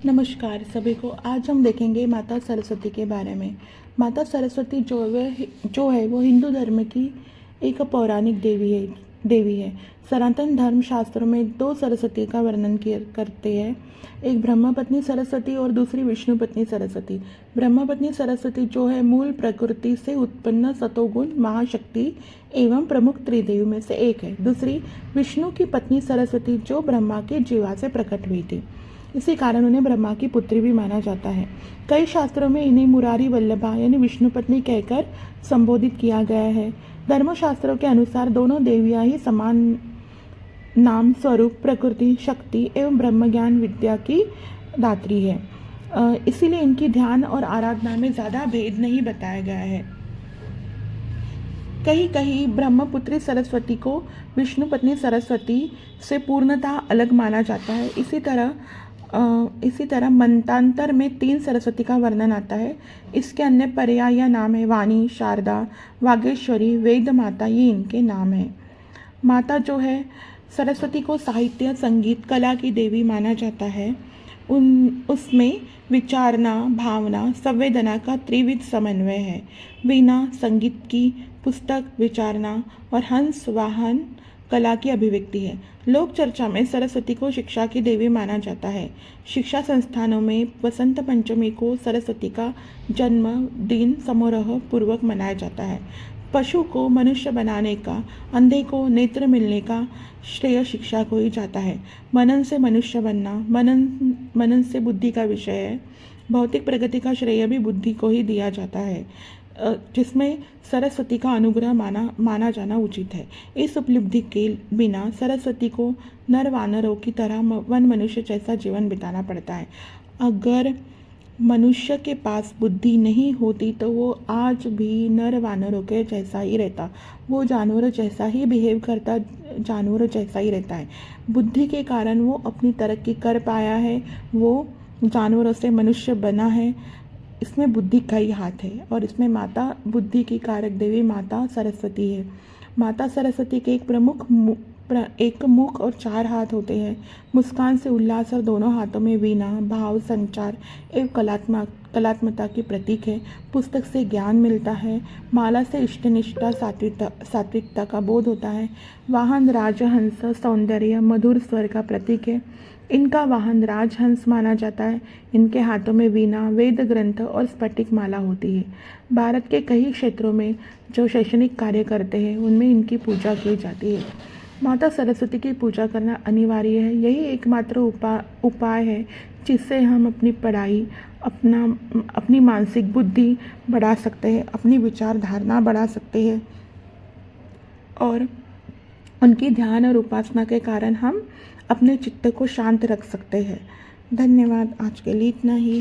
नमस्कार सभी को। आज हम देखेंगे माता सरस्वती के बारे में। माता सरस्वती जो है वो हिंदू धर्म की एक पौराणिक देवी है। सनातन धर्म शास्त्रों में दो सरस्वती का वर्णन करते हैं, एक ब्रह्म पत्नी सरस्वती और दूसरी विष्णु पत्नी सरस्वती। ब्रह्म पत्नी सरस्वती जो है मूल प्रकृति से उत्पन्न सतोगुण महाशक्ति एवं प्रमुख त्रिदेवी में से एक है। दूसरी विष्णु की पत्नी सरस्वती जो ब्रह्मा की जीवा से प्रकट हुई थी, इसी कारण उन्हें ब्रह्मा की पुत्री भी माना जाता है। कई शास्त्रों में इन्हें मुरारी वल्लभा यानी विष्णु पत्नी कहकर संबोधित किया गया है। धर्मशास्त्रों के अनुसार दोनों देवियां ही समान नाम, स्वरूप, प्रकृति, शक्ति एवं ब्रह्म ज्ञान विद्या की दात्री है। इसीलिए इनकी ध्यान और आराधना में ज़्यादा भेद नहीं बताया गया है। कहीं कहीं ब्रह्मपुत्री सरस्वती को विष्णु पत्नी सरस्वती से पूर्णतः अलग माना जाता है। इसी तरह मंतांतर में 3 सरस्वती का वर्णन आता है। इसके अन्य पर्याय नाम है वाणी, शारदा, वागेश्वरी, वेद माता, ये इनके नाम हैं। माता जो है सरस्वती को साहित्य, संगीत, कला की देवी माना जाता है। उसमें विचारना, भावना, संवेदना का त्रिविध समन्वय है। वीणा संगीत की, पुस्तक विचारना और हंस वाहन कला की अभिव्यक्ति है। लोक चर्चा में सरस्वती को शिक्षा की देवी माना जाता है। शिक्षा संस्थानों में वसंत पंचमी को सरस्वती का जन्म दिन समारोह पूर्वक मनाया जाता है। पशु को मनुष्य बनाने का, अंधे को नेत्र मिलने का श्रेय शिक्षा को ही जाता है। मनन से मनुष्य बनना, मनन से बुद्धि का विषय है। भौतिक प्रगति का श्रेय भी बुद्धि को ही दिया जाता है, जिसमें सरस्वती का अनुग्रह माना जाना उचित है। इस उपलब्धि के बिना सरस्वती को नर वानरों की तरह वन मनुष्य जैसा जीवन बिताना पड़ता है। अगर मनुष्य के पास बुद्धि नहीं होती तो वो आज भी नर वानरों के जैसा ही रहता, वो जानवरों जैसा ही बिहेव करता, जानवरों जैसा ही रहता है। बुद्धि के कारण वो अपनी तरक्की कर पाया है, वो जानवरों से मनुष्य बना है। इसमें बुद्धि का ही हाथ है और इसमें माता बुद्धि की कारक देवी माता सरस्वती है। माता सरस्वती के एक मुख और 4 हाथ होते हैं। मुस्कान से उल्लास और दोनों हाथों में वीणा भाव संचार एवं कलात्मकता की प्रतीक है। पुस्तक से ज्ञान मिलता है। माला से इष्टनिष्ठा सात्विकता का बोध होता है। वाहन राजहंस सौंदर्य मधुर स्वर का प्रतीक है। इनका वाहन राजहंस माना जाता है। इनके हाथों में वीणा, वेद ग्रंथ और स्फटिक माला होती है। भारत के कई क्षेत्रों में जो शैक्षणिक कार्य करते हैं उनमें इनकी पूजा की जाती है। माता सरस्वती की पूजा करना अनिवार्य है। यही एकमात्र उपाय है जिससे हम अपनी पढ़ाई, अपनी मानसिक बुद्धि बढ़ा सकते हैं, अपनी विचारधारणा बढ़ा सकते हैं और उनकी ध्यान और उपासना के कारण हम अपने चित्त को शांत रख सकते हैं। धन्यवाद। आज के लिए इतना ही।